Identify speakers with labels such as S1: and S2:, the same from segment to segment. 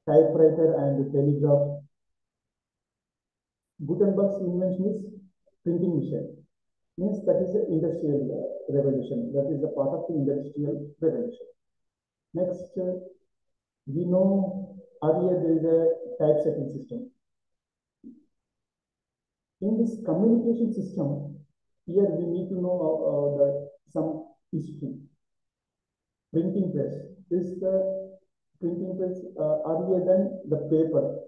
S1: typewriter and telegraph. Gutenberg's invention is printing machine. Means that is the industrial revolution. That is the part of the industrial revolution. Next, we know earlier there is a typesetting system. In this communication system, here we need to know some history. Printing press is the printing press earlier than the paper.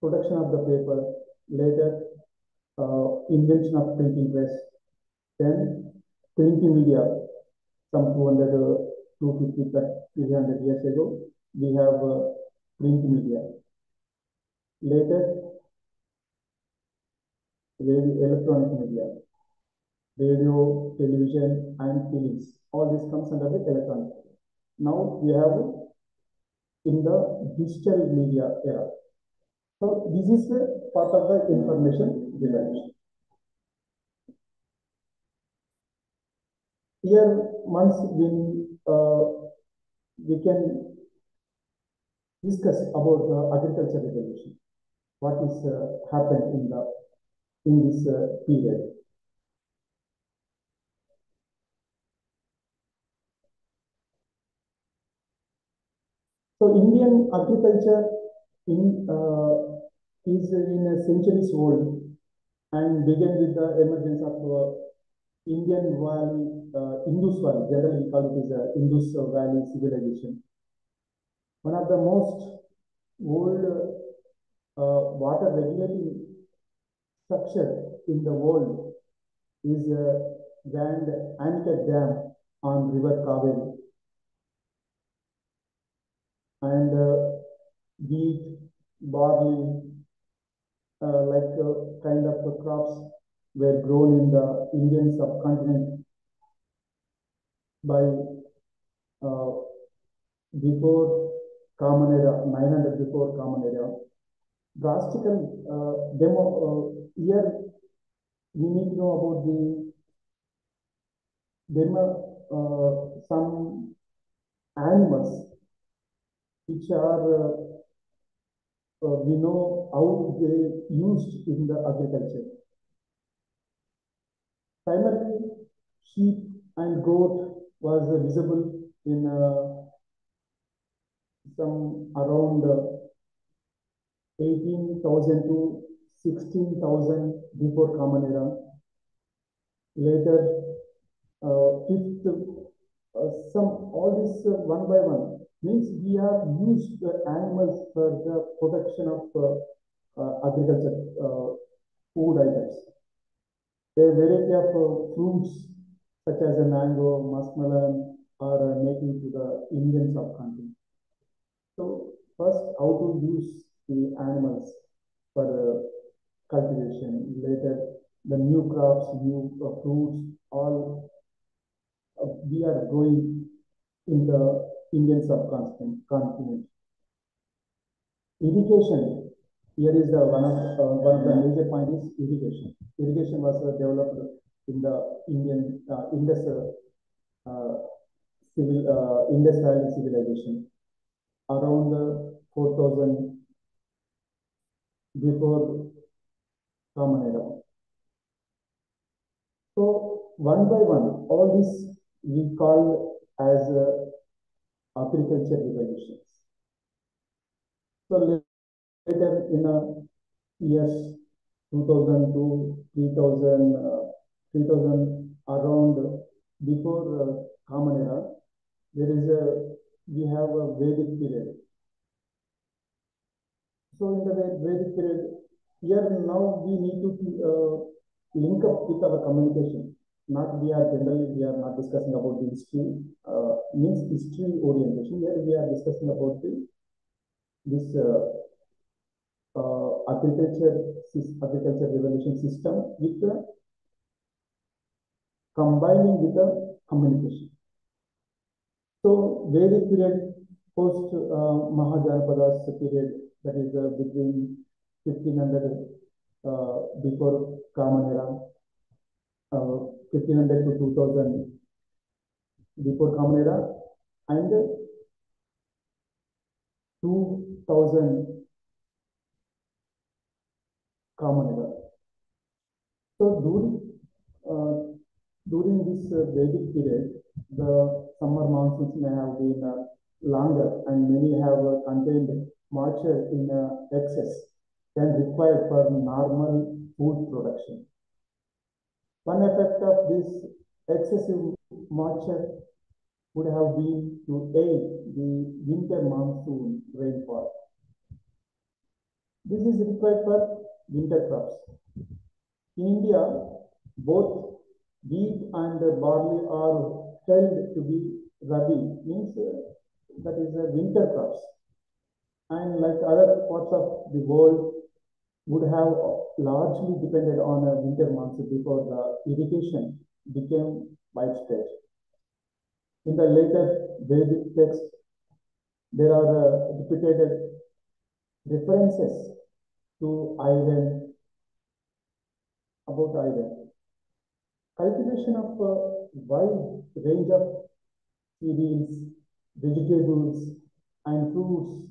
S1: Production of the paper, later invention of printing press, then printing media, some 200, 250, 300 years ago, we have print media. Later, electronic media, radio, television, and films. All this comes under the electronic. Now we have in the digital media era. So this is the part of the information revolution. Here, once we can discuss about the agriculture revolution. What is happened in this period? So Indian agriculture is in a centuries old and began with the emergence of Indian Valley, Indus Valley. Generally, we call it as Indus Valley civilization. One of the most old water regulating structure in the world is Grand Anicut Dam on River Kaveri. And wheat, barley, kind of crops were grown in the Indian subcontinent by before Common Era, 900 before Common Era. Drastical here we need to know about some animals which are we know how they used in the agriculture. Primarily, sheep and goat was visible in some around 18,000 to 16,000 before Common Era. Later, all this one by one means we have used the animals for the production of agriculture food items. A variety of fruits such as a mango, muskmelon are native to the Indian subcontinent. So first, how to use the animals for cultivation. Later, the new crops, new fruits, all we are growing in the Indian subcontinent. Irrigation. Here is one of the major point is irrigation. Irrigation was developed in the Indian Indus Valley civilization around 4,000 before Common Era. So one by one, all this we call as agriculture revolutions. So later in years 2000 to 3000 around before Common Era, we have a Vedic period. So in the Vedic period, here now we need to link up with our communication. We are not discussing about the history, means history orientation. Here we are discussing about this agriculture revolution system with combining with the communication. So Vedic period post Mahajanapadas period, that is between 1500 before Common Era, 1500 to 2000 before Common Era, and 2000 common era. So during this Vedic period, the summer monsoons may have been longer, and many have contained moisture in excess than required for normal food production. One effect of this excessive moisture would have been to aid the winter monsoon rainfall. This is required for winter crops. In India, both wheat and barley are held to be rabi, means that is winter crops. And like other parts of the world, would have largely depended on a winter monsoon before the irrigation became widespread. In the later Vedic text, there are repeated references to iron, about iron. Cultivation of a wide range of cereals, vegetables, and fruits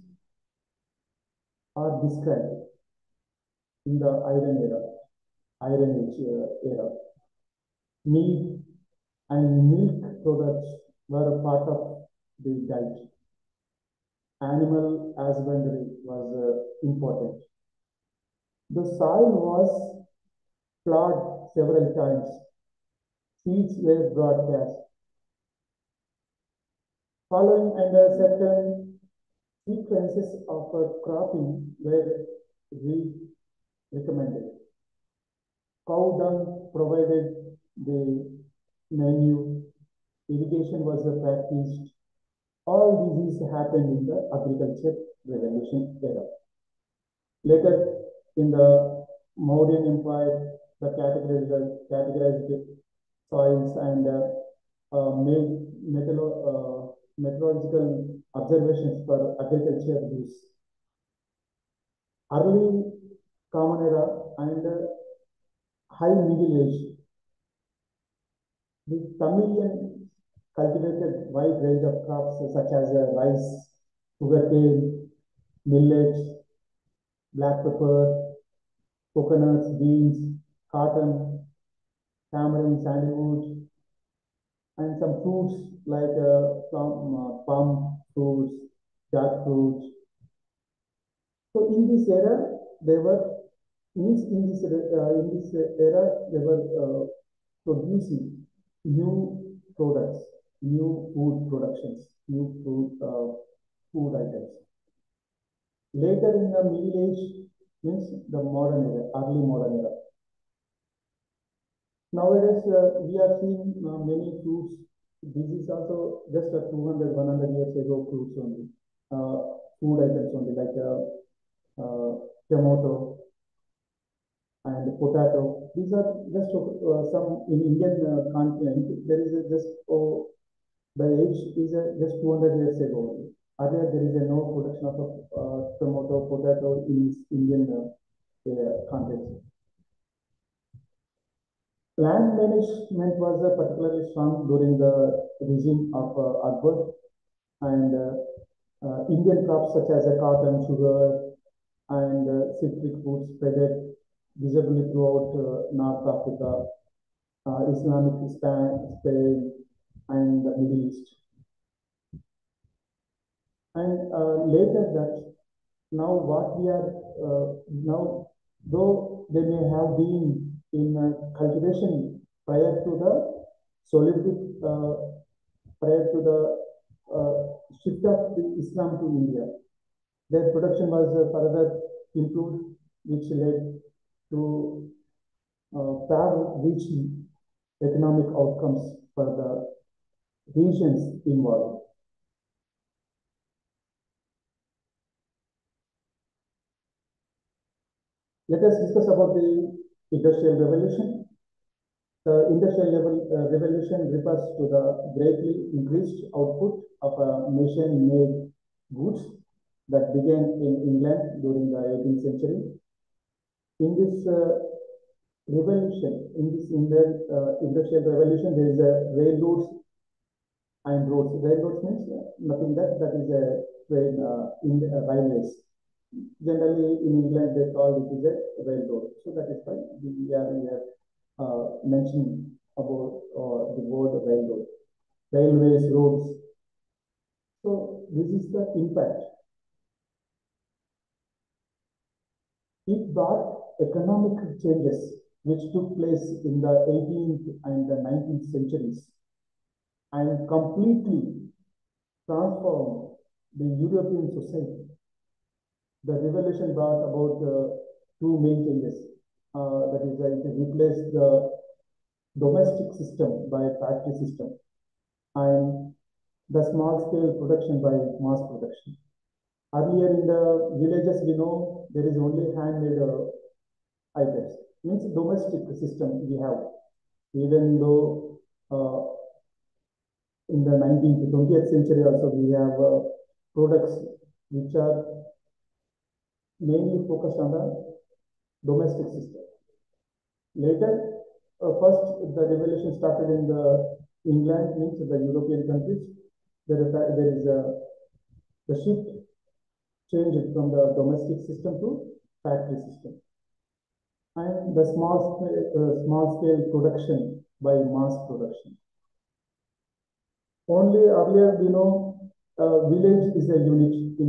S1: are described in the Iron Age era. Meat and milk products were a part of the diet. Animal husbandry was important. The soil was plowed several times. Seeds were broadcast. Following under certain sequences of cropping were recommended. Cow dung provided the menu. Irrigation was practiced. All these happened in the agriculture revolution era. Later, in the Mauryan Empire, the categorized soils and made meteorological observations for agriculture use. Early Common Era and High Middle Age, the Tamilian cultivated wide range of crops such as rice, sugarcane, millet, black pepper, coconuts, beans, cotton, tamarind, sandalwood, and some fruits like palm fruits, jackfruit. So in this era, they were in this era they were producing new products, new food productions, new food items. Later in the Middle Age means the modern era, early modern era. Nowadays, we are seeing many fruits. This is also just a 200, 100 years ago fruits only, food items only, like tomato and potato. These are just some in Indian continent. There is just the age is just 200 years ago. Earlier, there is no production of tomato, potato in Indian context. Land management was particularly strong during the regime of Akbar, and Indian crops such as cotton, sugar, and citric fruits spread visibly throughout North Africa, Islamic Spain, and the Middle East. And later that, now what we are now, though they may have been in cultivation prior to the Solithic, prior to the shift of Islam to India, their production was further improved, which led to far-reaching economic outcomes for the regions involved. Let us discuss about the Industrial Revolution. The Industrial Revolution refers to the greatly increased output of machine-made goods that began in England during the 18th century. In this revolution, in this Industrial Revolution, there is railroads and roads. Railroads means nothing that is railways. Generally, in England, they call it is a railroad. So that is why we are mentioning about the word railroad, railways, roads. So this is the impact. It brought economic changes which took place in the 18th and the 19th centuries and completely transformed the European society. The revolution brought about two main changes. That is, it replaced the domestic system by a factory system and the small scale production by mass production. Earlier in the villages, we know there is only handmade items. Means domestic system we have. Even though in the 19th, 20th century also we have products which are mainly focused on the domestic system. Later, first the revolution started in the England, means the European countries. There is the shift changed from the domestic system to factory system, and the small scale production by mass production. Only earlier, village is a unit in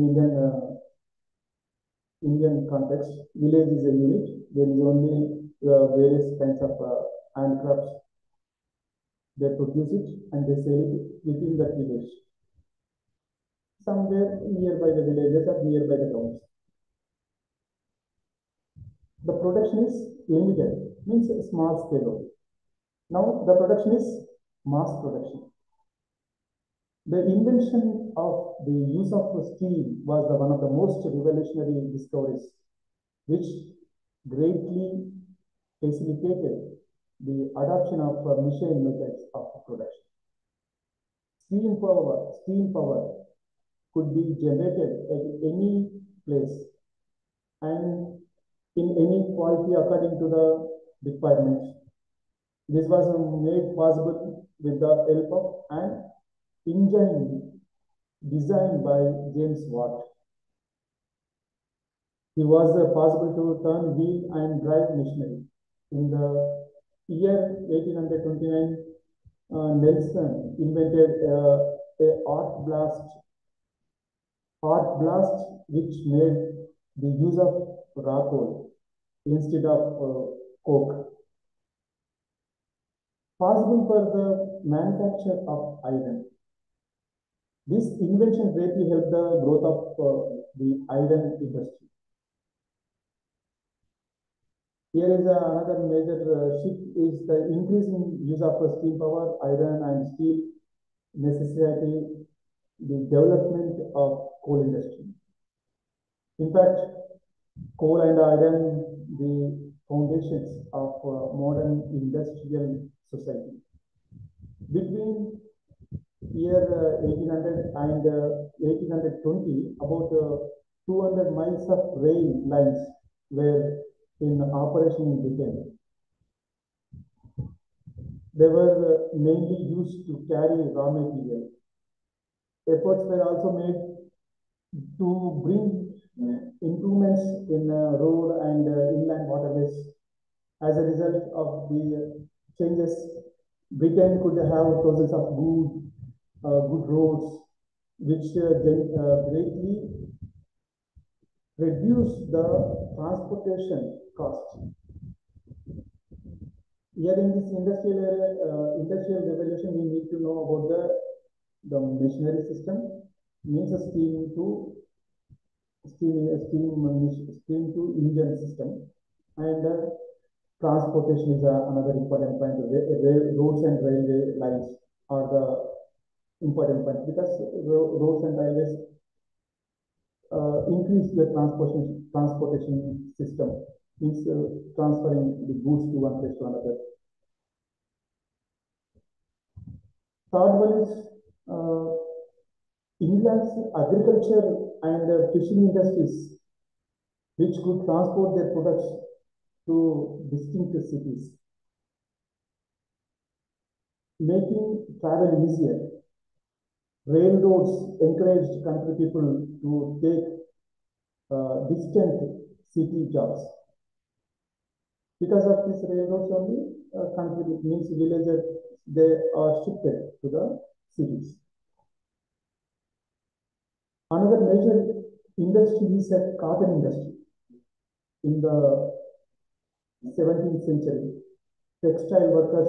S1: Indian context. Village is a unit. There is only various kinds of handcrafts. They produce it and they sell it within that village, somewhere nearby the villages or nearby the towns. The production is limited, means small scale. Now the production is mass production. The invention of the use of steam was one of the most revolutionary discoveries, which greatly facilitated the adoption of machine methods of production. Steam power could be generated at any place and in any quality according to the requirements. This was made possible with the help of an engine designed by James Watt. It was possible to turn wheel and drive machinery. In the year 1829, Nelson invented a arc blast which made the use of raw coal instead of coke. Possible for the manufacture of iron. This invention greatly helped the growth of the iron industry. Here is another major shift is the increasing use of steam power, iron and steel necessitating the development of coal industry. In fact, coal and iron, the foundations of modern industrial society. Between year 1800 and 1820, about 200 miles of rail lines were in operation in Britain. They were mainly used to carry raw material. Efforts were also made to bring improvements in road and inland waterways. As a result of the changes, Britain could have thousands of good roads, which greatly reduce the transportation cost. Here in this industrial revolution, we need to know about the machinery system, means a steam to engine system, and transportation is another important point. Roads and railway lines are the important point because roads and railways increase the transportation system, means transferring the goods to one place to another. Third one is England's agriculture and fishing industries, which could transport their products to distinct cities, making travel easier. Railroads encouraged country people to take distant city jobs. Because of this railroads only, country means villages, they are shifted to the cities. Another major industry is a cotton industry. In the 17th century, textile workers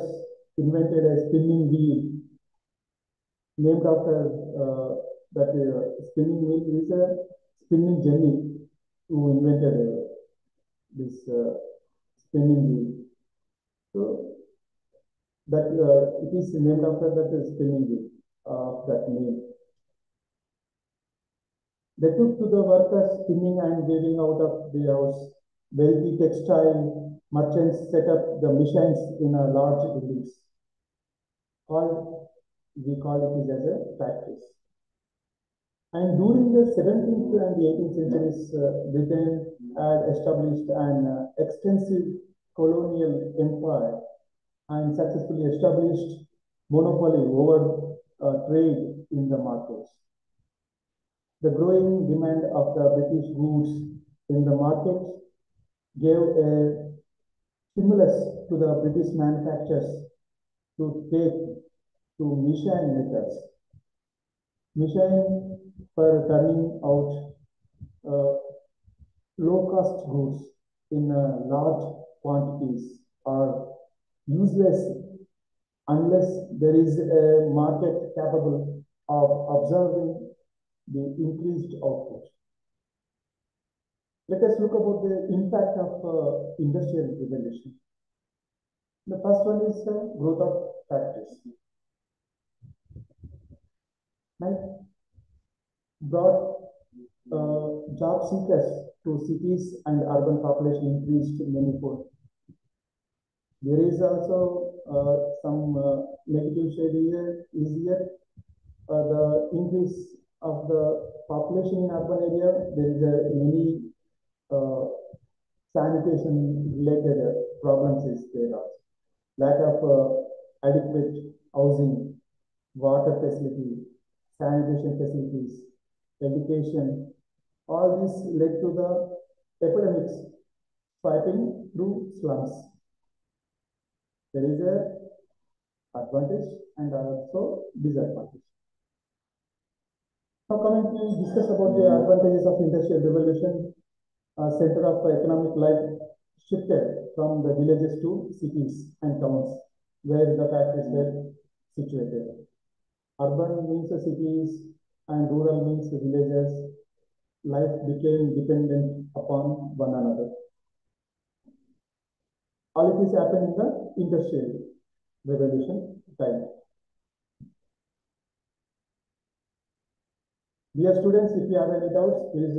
S1: invented a spinning wheel named after that spinning wheel is a spinning jenny who invented this spinning wheel. So that it is named after that spinning wheel of that name. They took to the workers spinning and weaving out of the house. Wealthy textile merchants set up the machines in a large buildings. We call it as a factories. And during the 17th and the 18th centuries, Britain had established an extensive colonial empire and successfully established monopoly over trade in the markets. The growing demand of the British goods in the market gave a stimulus to the British manufacturers to take to machine methods. Machine for turning out low-cost goods in large quantities are useless unless there is a market capable of absorbing the increased output. Let us look about the impact of industrial revolution. The first one is growth of factories. Right? Brought job seekers to cities and urban population increased manifold. There is also some negative shade here. The increase of the population in urban area. There is many sanitation related problems is there also. Lack of adequate housing, water facility, sanitation facilities, education, all this led to the epidemics swiping through slums. There is a advantage and also disadvantage. Now coming to discuss about the advantages of industrial revolution, center of economic life shifted from the villages to cities and towns where the factories were situated. Urban means the cities and rural means the villages. Life became dependent upon one another. All of this happened in the industrial revolution time. Dear students, if you have any doubts, please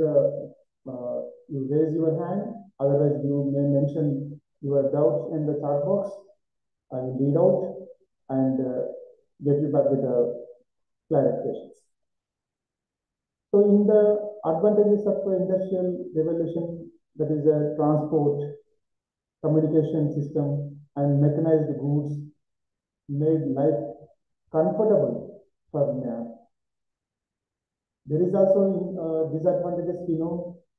S1: you raise your hand. Otherwise, you may mention your doubts in the chat box. I will read out and get you back with the clarifications. So, in the advantages of the industrial revolution, that is a transport, communication system, and mechanized goods made life comfortable for man. There is also disadvantages,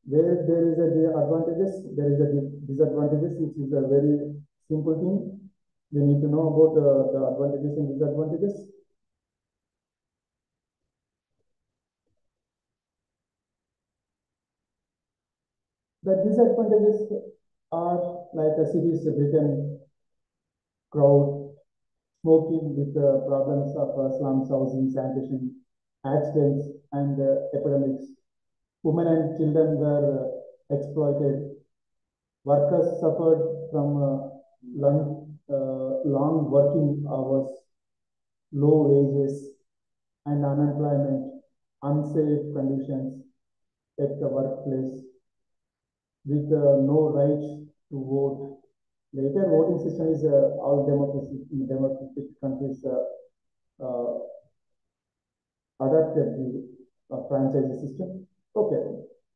S1: where there is a advantages, there is a disadvantages, which is a very simple thing. You need to know about the advantages and disadvantages. The disadvantages are like a cities Britain, crowd, smoking with the problems of slums, housing, sanitation, accidents, and epidemics. Women and children were exploited. Workers suffered from long working hours, low wages, and unemployment, unsafe conditions at the workplace, with no right to vote. Later, voting system is all democratic countries adopted the franchise system. Okay,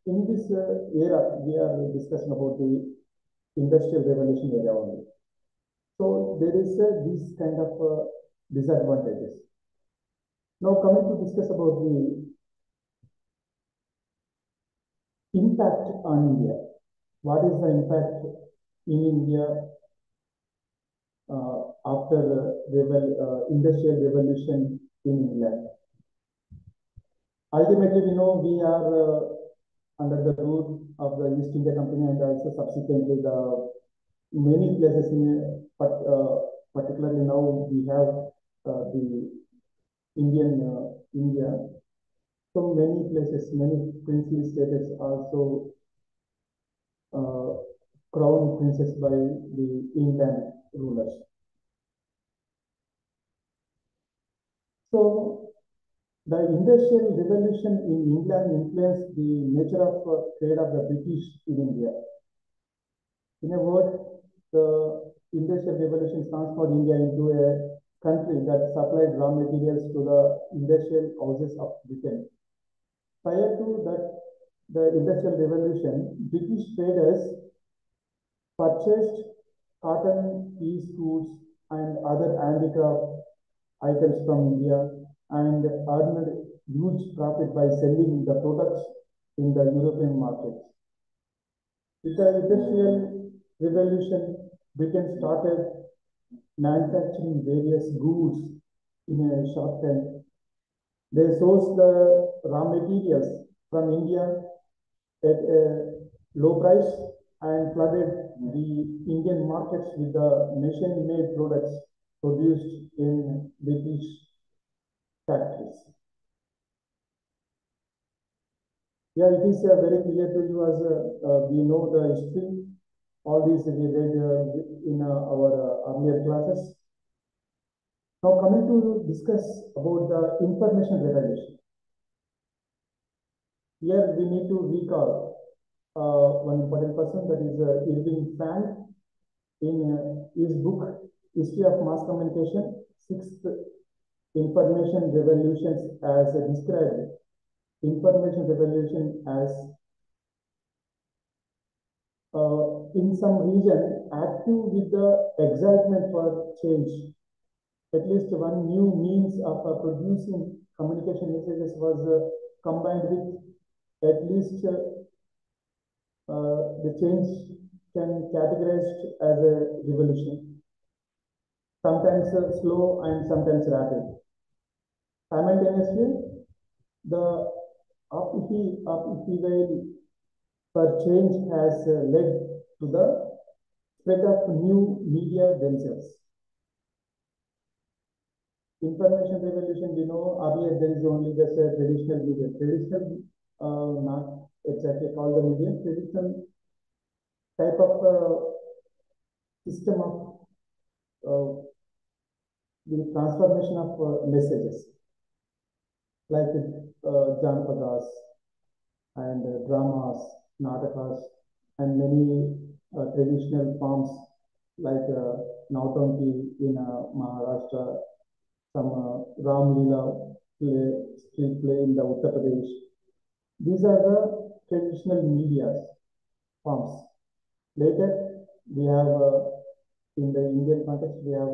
S1: in this era, we are discussing about the industrial revolution era only. So there is these kind of disadvantages. Now coming to discuss about the impact on India. What is the impact in India after industrial revolution in England? Ultimately, we know we are under the rule of the East India Company, and also subsequently the many places in, but particularly now we have the India. So many places, many princely states also crowned princes by the England rulers. So the Industrial Revolution in England influenced the nature of trade of the British in India. In a word, the Industrial Revolution transformed India into a country that supplied raw materials to the industrial houses of Britain. Prior to that, the Industrial Revolution, British traders purchased cotton, peas, fruits, and other handicraft items from India and earned huge profit by selling the products in the European markets. With the Industrial Revolution, Britain started manufacturing various goods in a short time. They sourced the raw materials from India at a low price and flooded the Indian markets with the machine-made products produced in British factories. Yeah, it is very clear to you as we know the history. All these we read in our earlier classes. Now coming to discuss about the information revolution. Here we need to recall one important person, that is Irving Frank. In his book History of Mass Communication, Sixth Information Revolutions, as described information revolution as in some region active with the excitement for change. At least one new means of producing communication messages was combined with at least the change can categorized as a revolution, sometimes slow and sometimes rapid. Simultaneously, the upheaval for change has led to the spread of new media themselves. Information revolution, we know earlier there is only just a traditional media. Traditional, not exactly called the media, traditional type of system of the transformation of messages, like Janapadas and dramas, natakas, and many traditional forms like Nautanki in Maharashtra, some Ram Leela street play in the Uttar Pradesh. These are the traditional media forms. Later, we have in the Indian context, we have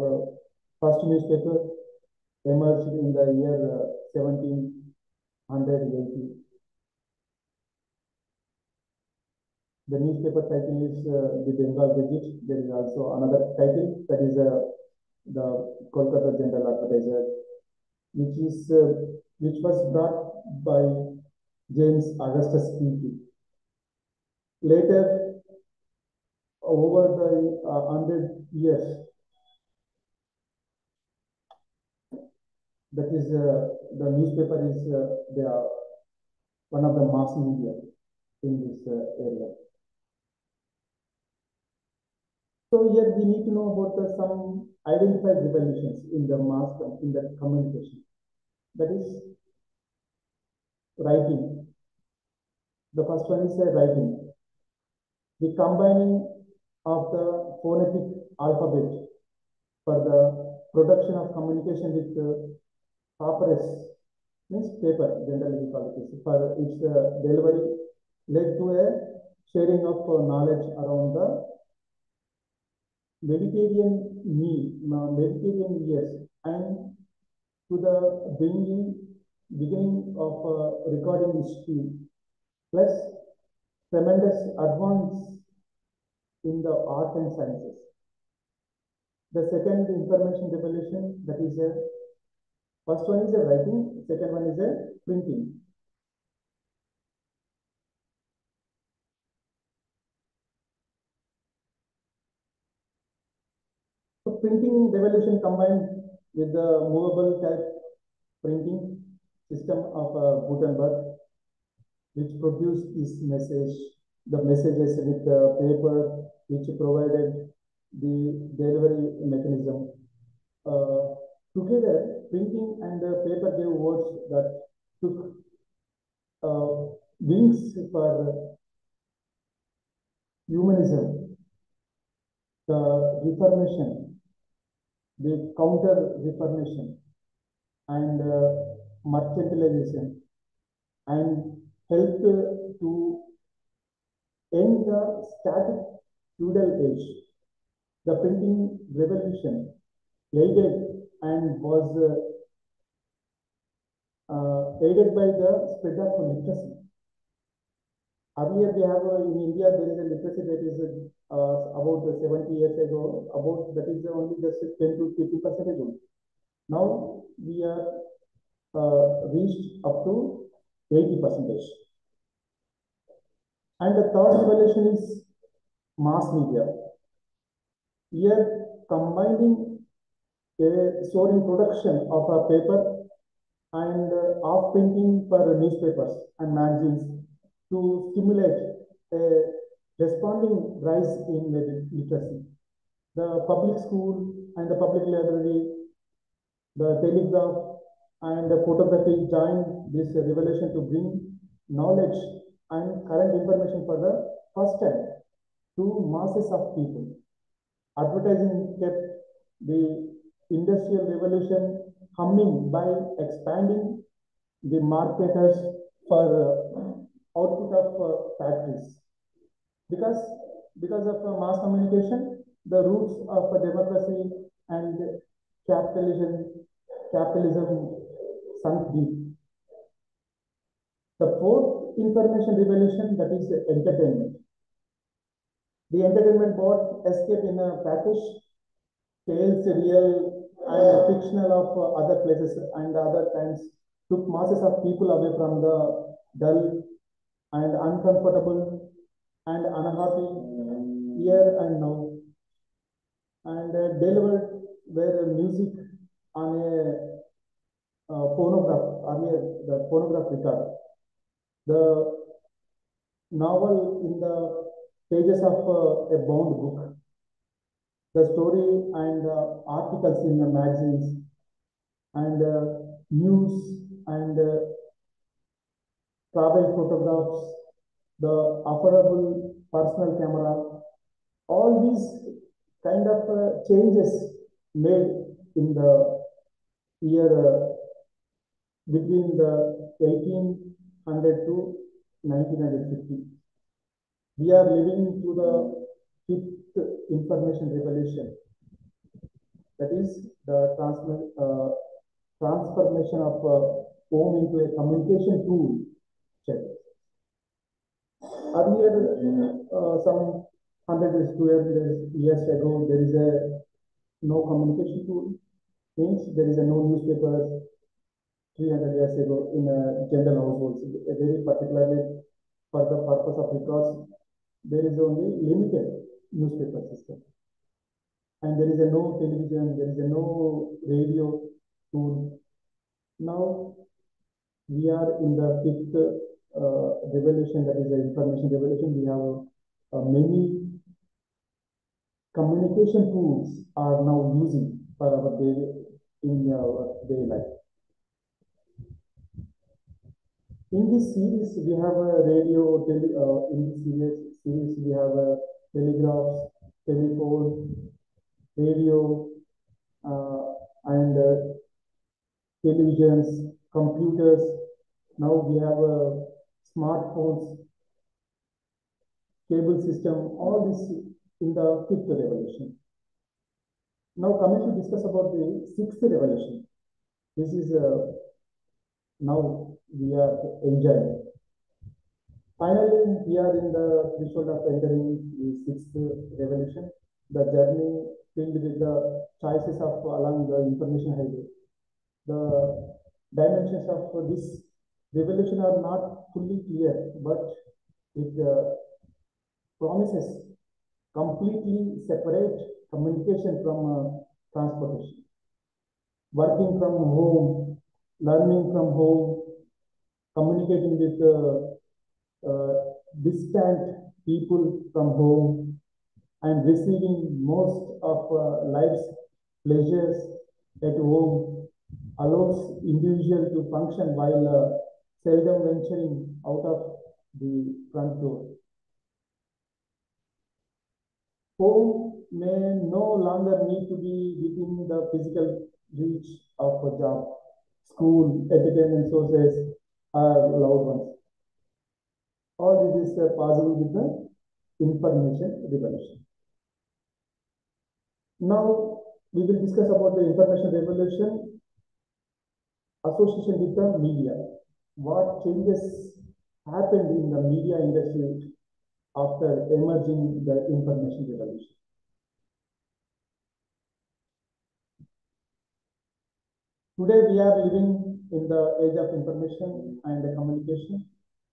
S1: first newspaper emerged in the year 1780. The newspaper title is the Bengal Gazette. There is also another title, that is the Kolkata General Advertiser, which was brought by James Augustus Beatty. Later, over the 100 years, that is the newspaper is one of the mass media in this area. So here we need to know about some identified revolutions in the in the communication. That is writing. The first one is writing. The combining of the phonetic alphabet for the production of communication with papyrus, means paper, generally we call it, for its delivery, led to a sharing of knowledge around the Mediterranean years and to the beginning of recording history, plus tremendous advance in the art and sciences. The second information revolution, that is first one is a writing, second one is a printing. So printing revolution combined with the movable type printing system of Gutenberg, which produced this message, the messages with the paper, which provided the delivery mechanism. Together, printing and paper gave words that took wings for humanism, the Reformation, the Counter-Reformation, and mercantilization, and helped to end the static feudal age. The printing revolution aided and was aided by the spread of literacy. Earlier, we have in India there is a literacy that is about 70 years ago. About that is only just 10 to 50% ago. Now we are reached up to 80%. And the third revolution is mass media. Here, combining storing production of a paper and of printing for newspapers and magazines to stimulate a responding rise in literacy. The public school and the public library, the telegraph and the photography joined this revolution to bring knowledge and current information for the first time to masses of people. Advertising kept the industrial revolution humming by expanding the marketers for output of factories. Because of mass communication, the roots of democracy and capitalism sunk deep. The fourth information revolution, that is entertainment. The entertainment brought escape in a package, tales real and fictional of other places and other times, took masses of people away from the dull and uncomfortable and unhappy here and now, and delivered their music on a phonograph, the phonograph record. The novel in the pages of a bound book, the story and articles in the magazines, and news and travel photographs, the affordable personal camera, all these kind of changes made in the year between the 1800 to 1950. We are living through the fifth information revolution. That is the transformation of home into a communication tool. Check. Earlier, some 100 years ago, there is a no communication tool. Means there is a no newspapers. 300 years ago in general households, very particularly for the purpose of because there is only limited newspaper system. And there is a no television, there is a no radio tool. Now we are in the fifth revolution, that is the information revolution. We have many communication tools are now using for our daily life. In this series, we have a radio, in this series we have a telegraphs, telephone, radio, and televisions, computers. Now we have smartphones, cable system, all this in the fifth revolution. Now coming to discuss about the sixth revolution. This is now we are enjoying. Finally, we are in the threshold of entering the sixth revolution, the journey filled with the choices of along the information highway. The dimensions of this revolution are not fully clear, but it promises completely separate communication from transportation. Working from home, learning from home, communicating with distant people from home, and receiving most of life's pleasures at home allows individual to function while seldom venturing out of the front door. Home may no longer need to be within the physical reach of a job, school, entertainment sources, or loved ones. All this is possible with the information revolution. Now we will discuss about the information revolution association with the media. What changes happened in the media industry after emerging the information revolution? Today we are living in the age of information and communication,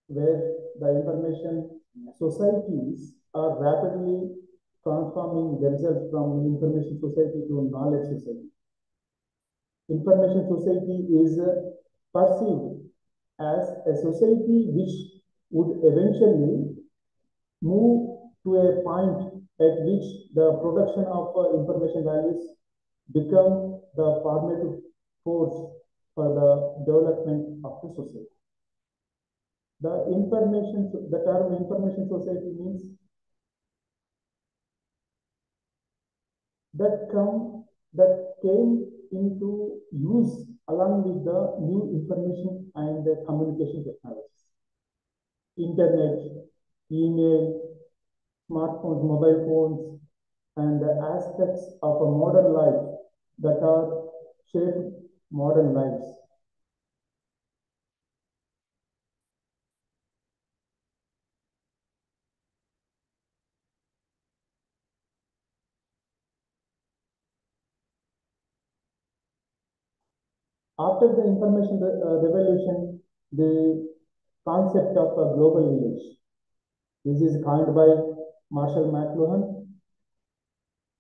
S1: where the information societies are rapidly transforming themselves from information society to knowledge society. Information society is perceived as a society which would eventually move to a point at which the production of information values become the formative force for the development of the society. The term information society means that came into use along with the new information and communication technologies. Internet, email, smartphones, mobile phones, and the aspects of a modern life that are shaped modern lives. After the information revolution, the concept of a global village. This is coined by Marshall McLuhan,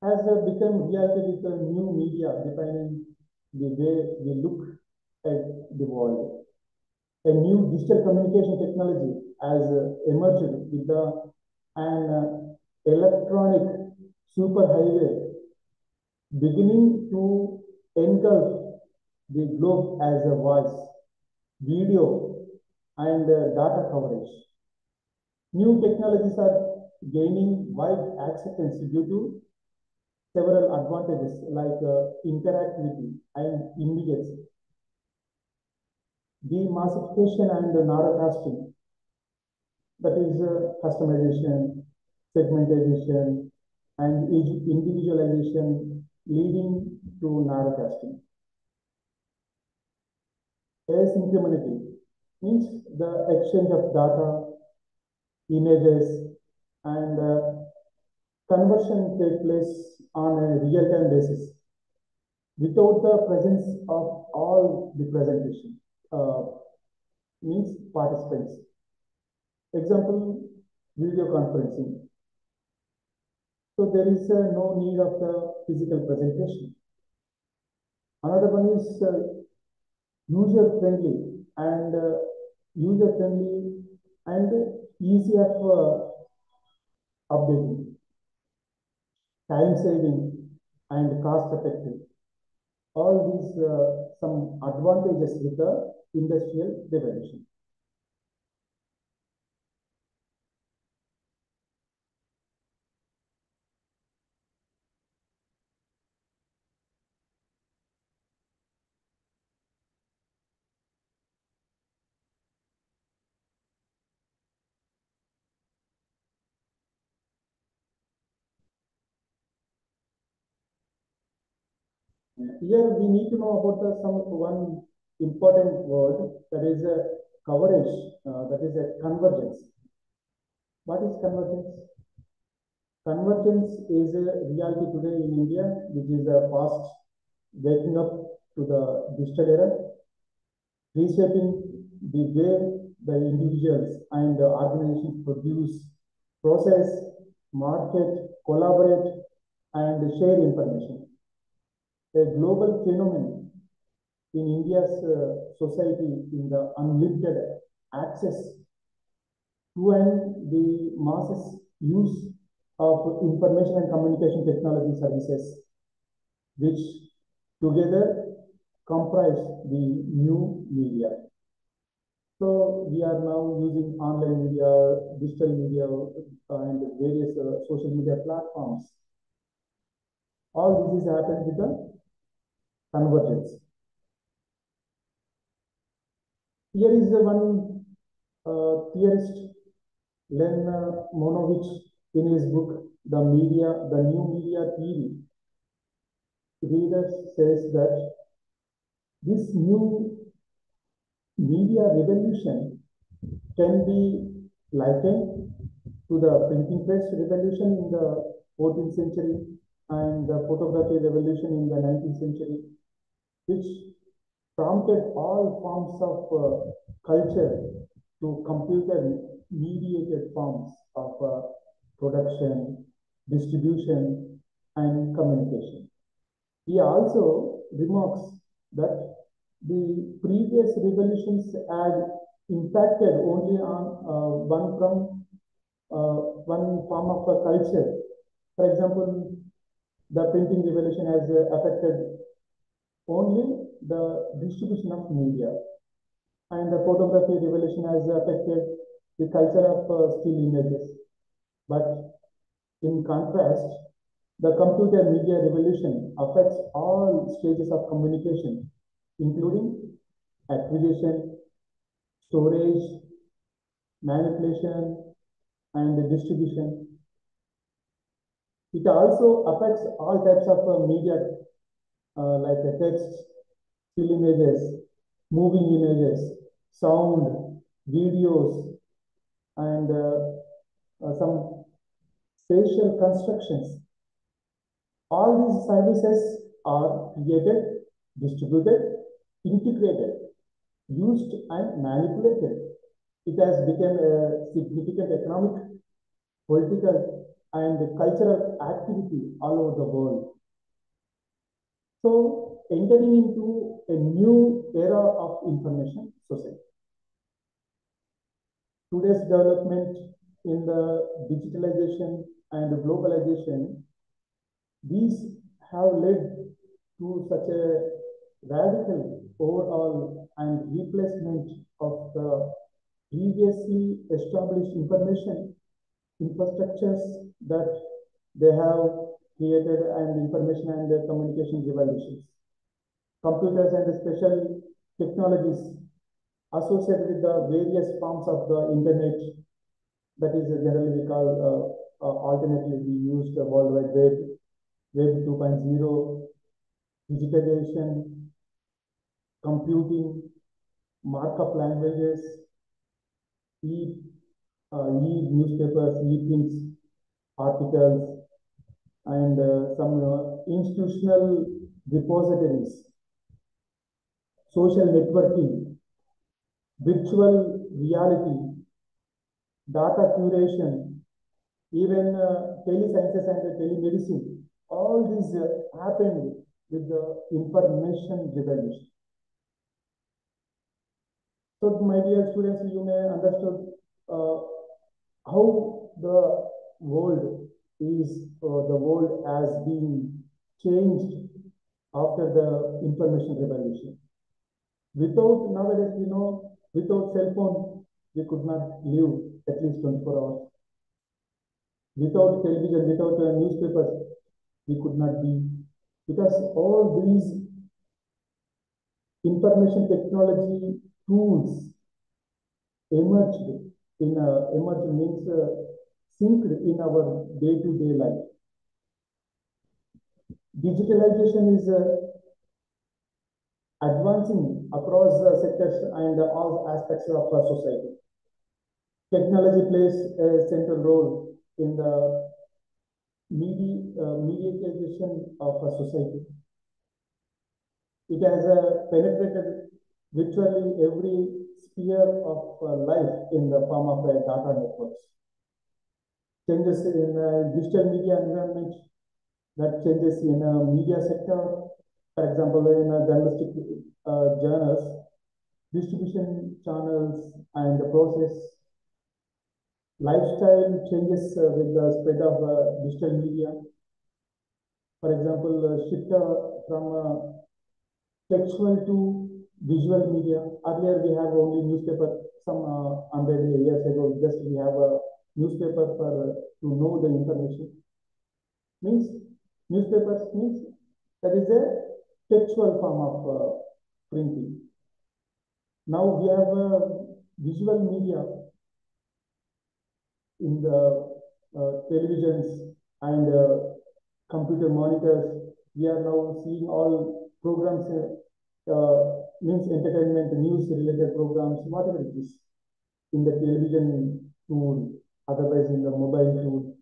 S1: has become reality with the new media defining the way we look at the world. A new digital communication technology has emerged with an electronic superhighway beginning to engulf the globe as a voice, video, and data coverage. New technologies are gaining wide acceptance due to several advantages like interactivity and immediacy. The massification and narrowcasting, that is customization, segmentation, and individualization leading to narrowcasting. Asynchronity means the exchange of data, images, and conversion take place on a real-time basis without the presence of all the presentation, uh, means participants. Example, video conferencing. So there is no need of the physical presentation. Another one is user-friendly and user-friendly and easy of updating, time-saving, and cost-effective. All these some advantages with the industrial revolution. Here we need to know about one important word, that is a coverage, that is a convergence. What is convergence? Convergence is a reality today in India, which is a fast waking up to the digital era, reshaping the way the individuals and organizations produce, process, market, collaborate, and share information. A global phenomenon in India's society in the unlimited access to and the masses use of information and communication technology services, which together comprise the new media. So we are now using online media, digital media, and various social media platforms. All this is happened with the convergence. Here is the one theorist, Len Monovich, in his book, The New Media Theory. Reader says that this new media revolution can be likened to the printing press revolution in the 14th century and the photography revolution in the 19th century, which prompted all forms of culture to computer-mediated forms of production, distribution, and communication. He also remarks that the previous revolutions had impacted only on one form of a culture. For example, the printing revolution has affected only the distribution of media, and the photography revolution has affected the culture of still images. But in contrast, the computer media revolution affects all stages of communication, including acquisition, storage, manipulation, and distribution. It also affects all types of media like text, still images, moving images, sound, videos, and some spatial constructions. All these services are created, distributed, integrated, used, and manipulated. It has become a significant economic, political, and cultural activity all over the world. So, entering into a new era of information society. Today's development in the digitalization and globalization, these have led to such a radical overhaul and replacement of the previously established information infrastructures that they have created, and information and communication revolutions. Computers and special technologies associated with the various forms of the internet, that is generally we call alternatively used World Wide Web, Web 2.0, digitalization, computing, markup languages, e-newspapers, e-prints, articles, and some institutional repositories, social networking, virtual reality, data curation, even telesciences and telemedicine. All these happened with the information revolution. So, my dear students, you may understood how the world has been changed after the information revolution. Without, nowadays, without cell phone, we could not live at least 24 hours. Without television, without newspapers, we could not be, because all these information technology tools emerged emerged means synced in our day-to-day life. Digitalization is advancing across the sectors and all aspects of our society. Technology plays a central role in the mediatization of a society. It has penetrated virtually every sphere of life in the form of data networks. Changes in digital media environment, that changes in media sector, for example, in journalistic journals, distribution channels, and the process. Lifestyle changes with the spread of digital media. For example, shift from textual to visual media. Earlier, we have only newspaper. Some 100 years ago, just we have a newspaper for to know the information. Means newspapers means that is a textual form of printing. Now we have visual media in the televisions and computer monitors. We are now seeing all programs, means entertainment, news related programs, whatever it is, in the television tool, otherwise in the mobile tool.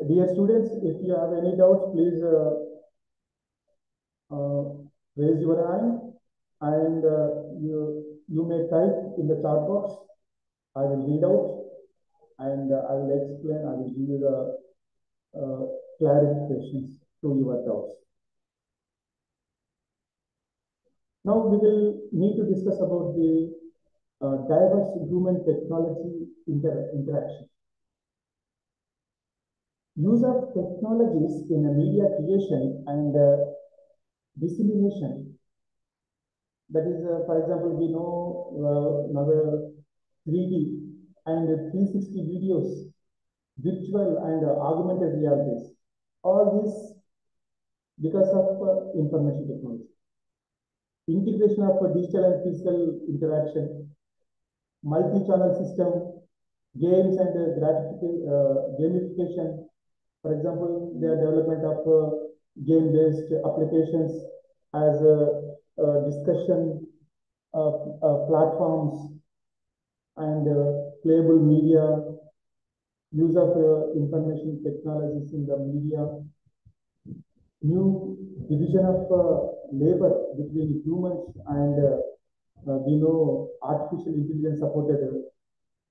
S1: Dear students, if you have any doubts, please raise your hand, and you may type in the chat box. I will read out, and I will explain. I will give you the clarifications to your doubts. Now we will need to discuss about the diverse human technology interaction. Use of technologies in media creation and dissemination. That is, for example, we know now 3D and 360 videos, virtual and augmented realities. All this because of information technology. Integration of digital and physical interaction, multi-channel system, games and gamification. For example, the development of game-based applications as discussion platforms and playable media, use of information technologies in the media, new division of labor between humans and we know artificial intelligence supported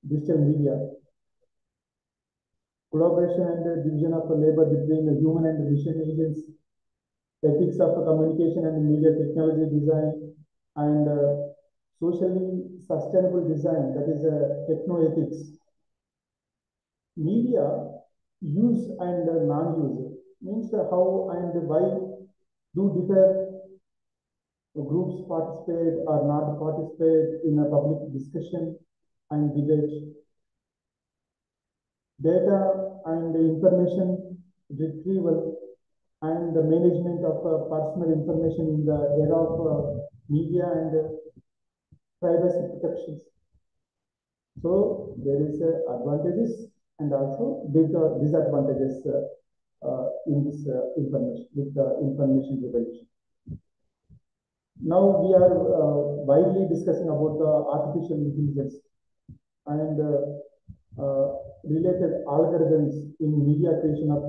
S1: digital media, collaboration and division of labor between human and machine agents, ethics of communication and media technology design, and socially sustainable design, that is techno-ethics. Media use and non-use means how and why do different groups participate or not participate in a public discussion and debate. Data and information retrieval and the management of personal information in the era of media and privacy protections. So there is advantages and also disadvantages in this information with the information revolution. Now we are widely discussing about the artificial intelligence and related algorithms in media creation of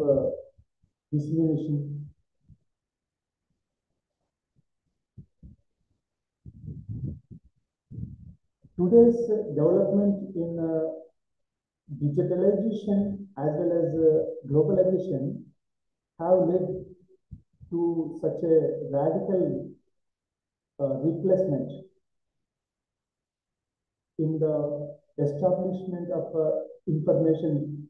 S1: dissemination. Today's development in digitalization as well as globalization have led to such a radical replacement in the establishment of information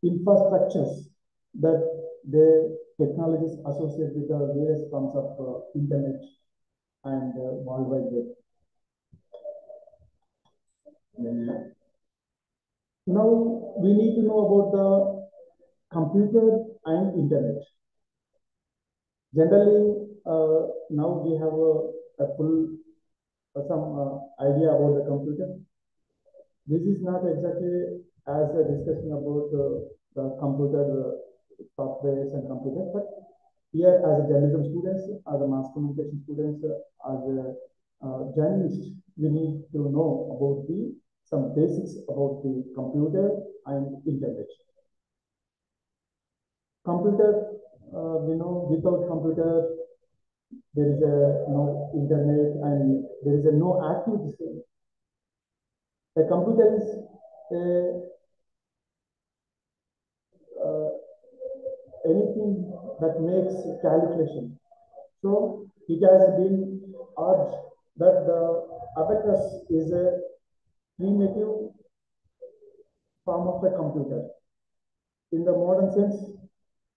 S1: infrastructures that the technologies associated with the various forms of internet and World Wide Web. Now we need to know about the computer and internet. Generally, now we have a full some idea about the computer. This is not exactly as a discussion about the computer softwares and computers, but Here, as a journalism students, as a mass communication students, as a journalists, we need to know about the some basics about the computer and internet. Computer, we know without computer there is a no internet and there is a no activity. A computer is a, uh, anything that makes calculation. So it has been urged that the abacus is a primitive form of a computer. In the modern sense,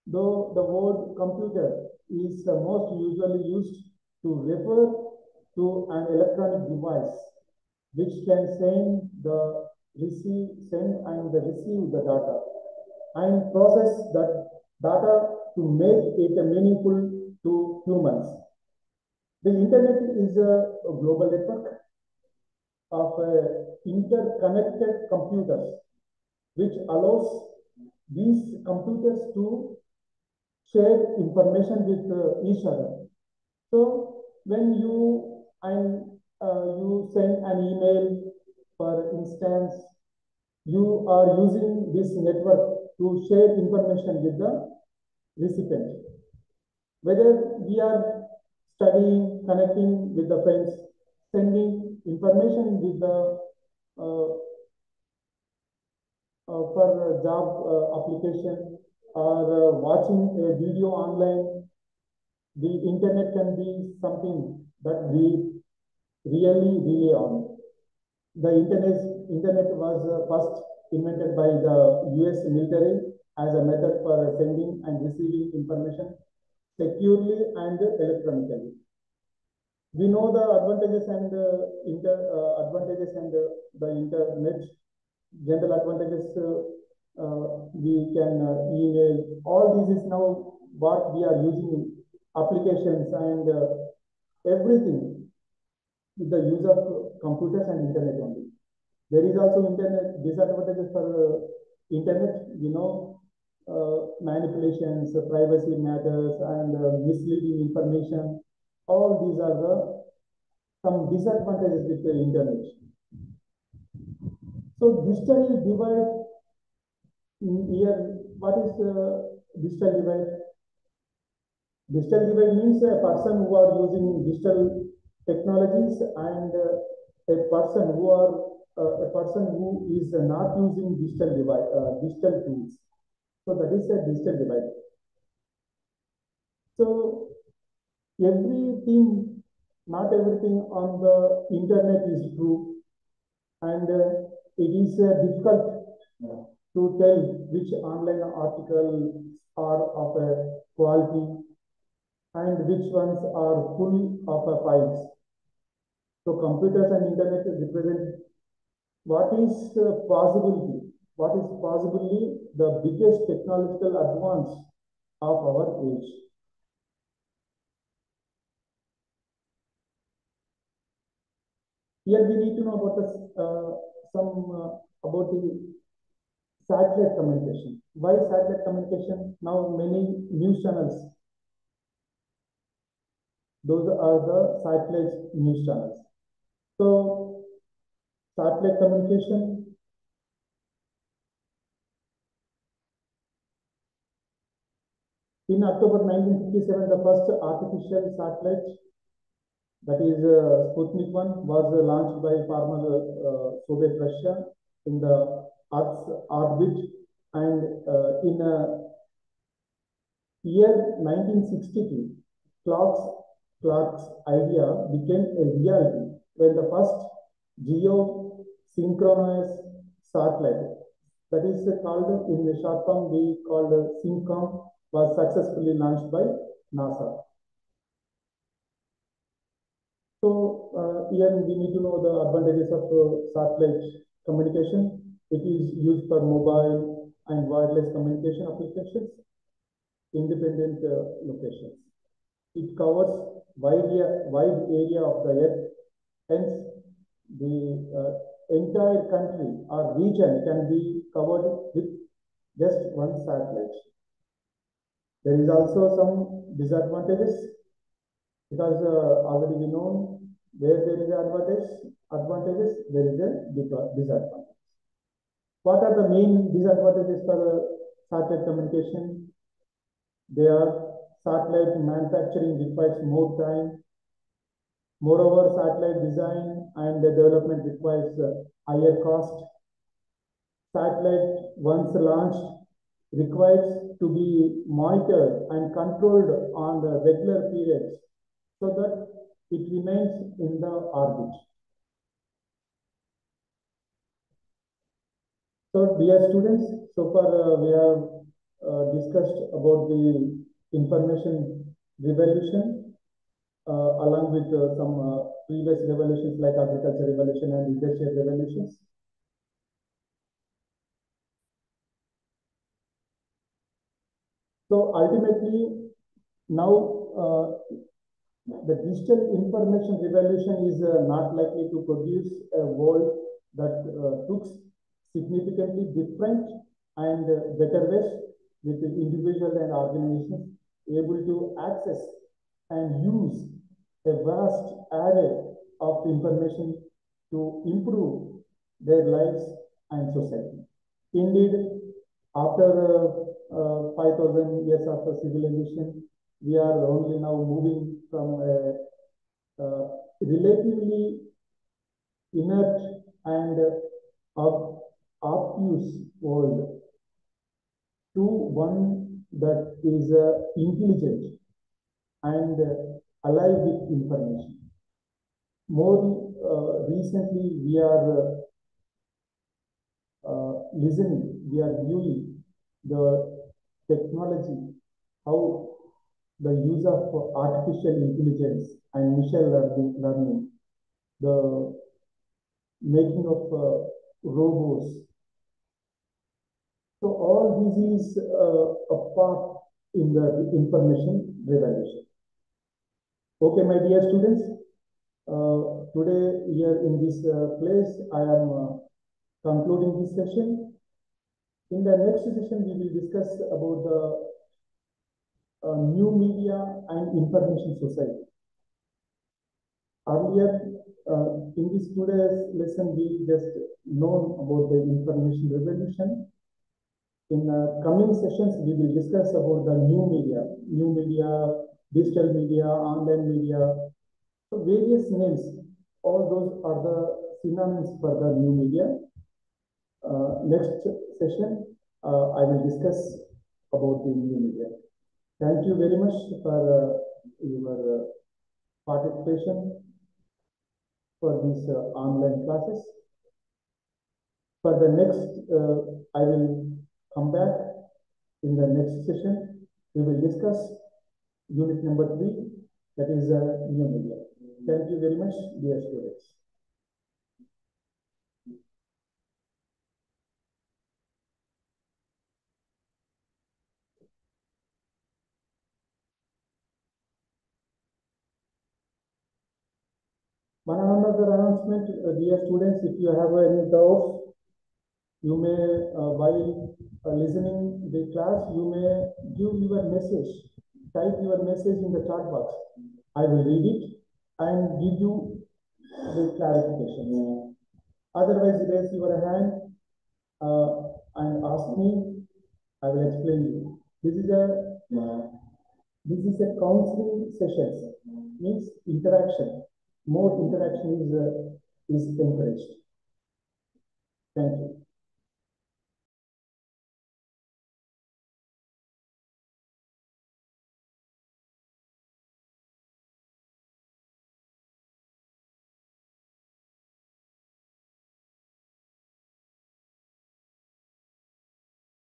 S1: though the word computer is most usually used to refer to an electronic device which can send and receive the data and process that data to make it meaningful to humans. The internet is a global network of interconnected computers, which allows these computers to share information with each other. So when you send an email, for instance, you are using this network to share information with the recipient. Whether we are studying, connecting with the friends, sending information with the for job application or watching a video online, the internet can be something that we really rely on. The internet was first invented by the US military as a method for sending and receiving information securely and electronically. We know the advantages and advantages and the internet. General advantages, we can email. All this is now what we are using applications and everything with the use of computers and internet only. There is also internet disadvantages for internet. Manipulations, privacy matters, and misleading information. All these are the some disadvantages with the internet. So digital divide in here, what is digital divide? Digital divide means a person who are using digital technologies and a person who is not using digital tools. So that is a digital divide. So everything, not everything on the internet is true, and it is difficult to tell which online articles are of a quality and which ones are full of a files. So computers and internet represent what is possibly the biggest technological advance of our age. Here we need to know about about the satellite communication. Why satellite communication? Now many news channels, those are the satellite news channels. So satellite communication, in October 1957, the first artificial satellite, that is Sputnik 1, was launched by former Soviet Russia in the Earth's orbit, and in year 1962, Clark's idea became a reality when the first geosynchronous satellite, that is called in the short form we called SYNCOM, was successfully launched by NASA. So here we need to know the advantages of satellite communication. It is used for mobile and wireless communication applications, independent locations. It covers wide area of the earth. Hence, the entire country or region can be covered with just one satellite. There is also some disadvantages because already we know where there is advantages, there is a disadvantage. What are the main disadvantages for satellite communication? Satellite manufacturing requires more time. Moreover, satellite design and development requires higher cost. Satellite, once launched, requires to be monitored and controlled on the regular periods so that it remains in the orbit. So, dear students, so far we have discussed about the information revolution along with some previous revolutions like agriculture revolution and industrial revolutions. So ultimately, now the digital information revolution is not likely to produce a world that looks significantly different and better ways with the individual and organizations able to access and use a vast array of information to improve their lives and society. Indeed, after 5,000 years after civilization, we are only now moving from a relatively inert and obtuse world to one that is intelligent and alive with information. More recently, we are listening, we are viewing the technology, how the use of artificial intelligence and machine learning, the making of robots. So all this is a part in the information revolution. Okay, my dear students, today here in this place, I am concluding this session. In the next session, we will discuss about the new media and information society. Earlier, in this today's lesson, we just known about the information revolution. In coming sessions, we will discuss about the new media, digital media, online media. So various names, all those are the synonyms for the new media. Next session, I will discuss about the new media. Thank you very much for your participation for these online classes. For the next, I will come back in the next session. We will discuss unit number 3, that is new media. Thank you very much, dear students. One another announcement, dear students, if you have any doubts, you may, while listening the class, you may give your message, type your message in the chat box. I will read it and give you the clarification. Otherwise, raise your hand and ask me. I will explain you. This is a counseling session. Means interaction. More interaction is encouraged. Thank you.